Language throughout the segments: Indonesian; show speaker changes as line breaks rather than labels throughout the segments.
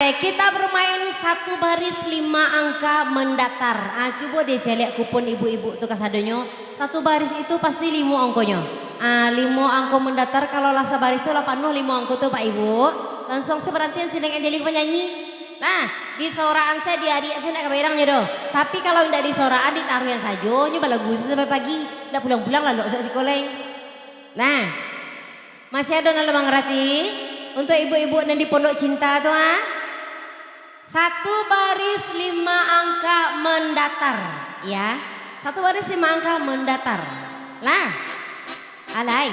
Oke, kita bermain satu baris 5 angka mendatar. Coba deh saya lihat kupon ibu-ibu tuh kasadonyo. Satu baris itu pasti 5 angkonya. 5 angko mendatar kalau lah sebaris itu 80 5 angko tuh Pak Ibu. Langsung seberantian sedang edeling penyanyi. Nah, di soraan saya di adik saya nak kebayangnya doh. Tapi kalau tidak di soraan ditaruh yang saja, nyoba lagu sampai pagi. Tidak pulang-pulang lalu usah sekolah. Nah, masih ada nala mengerti untuk ibu-ibu yang di pondok cinta tuh Satu baris 5 angka mendatar, ya. Satu baris 5 angka mendatar. Lah, alay.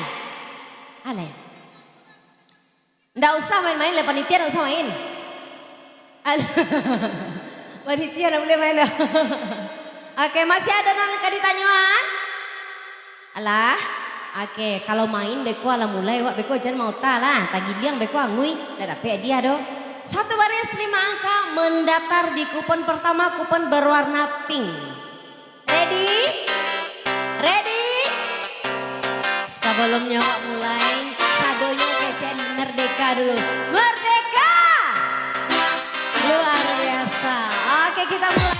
Nggak usah main-main, panitia nggak usah main. Panitia nggak boleh main. Oke, masih ada nalika ditanyaan? Alah, oke, kalau main beko ala mulai, wak beko jangan mau talah. Tagiliang beko angui, dah dapet dia doh. Satu baris 5 angka mendatar di kupon pertama, kupon berwarna pink. Ready? Ready? Sebelumnya wak mulai, sadonya kecen merdeka dulu. Merdeka! Luar biasa. Oke, kita mulai.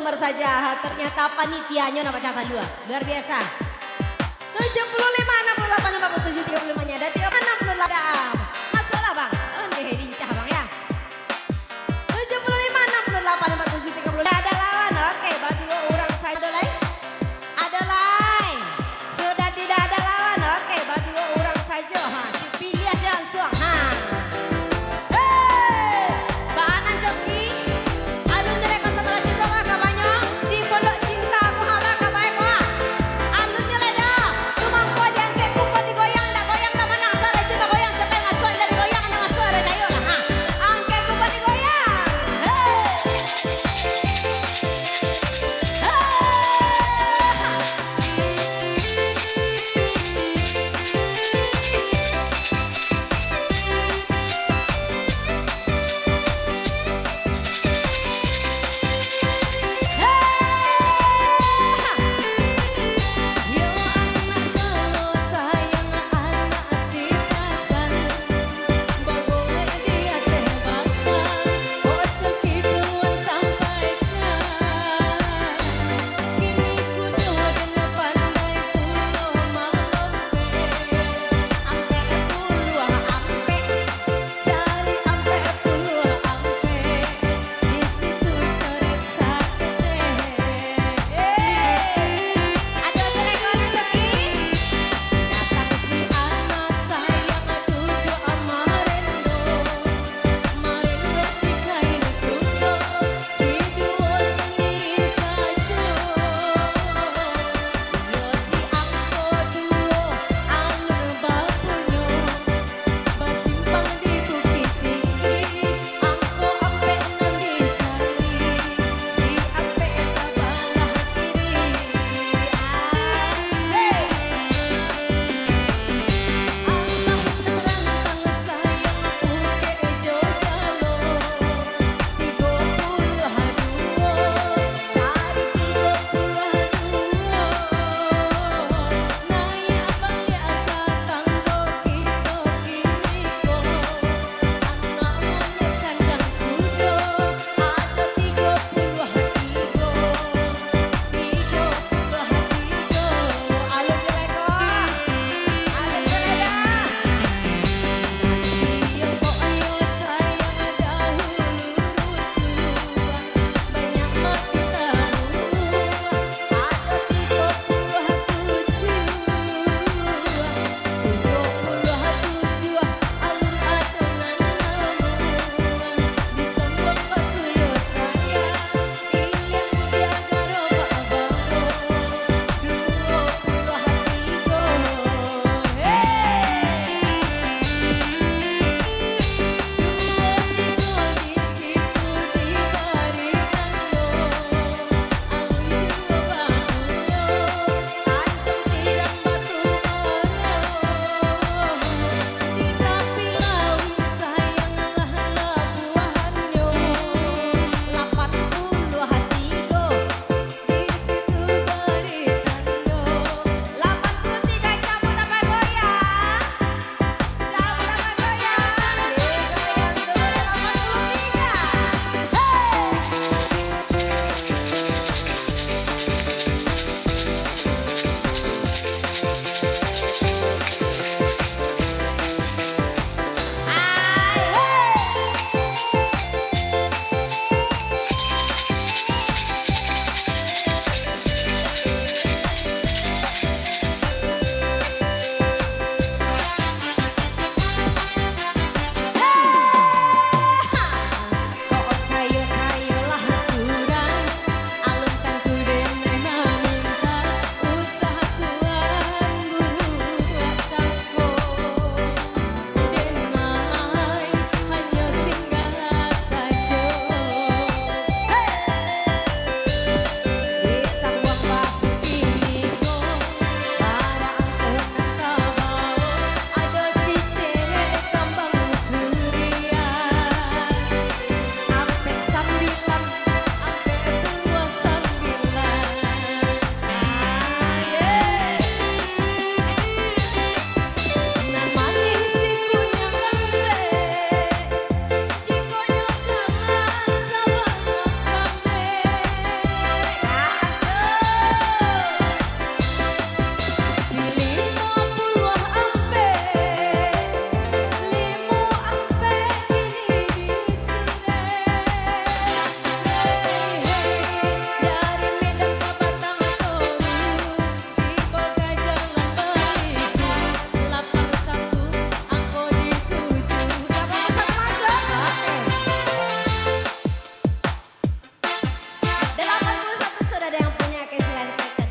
nomor saja. Ternyata panitianya nama catatan 2. Luar biasa. 75, 68, 47, 35-nya. Dan 68, 68.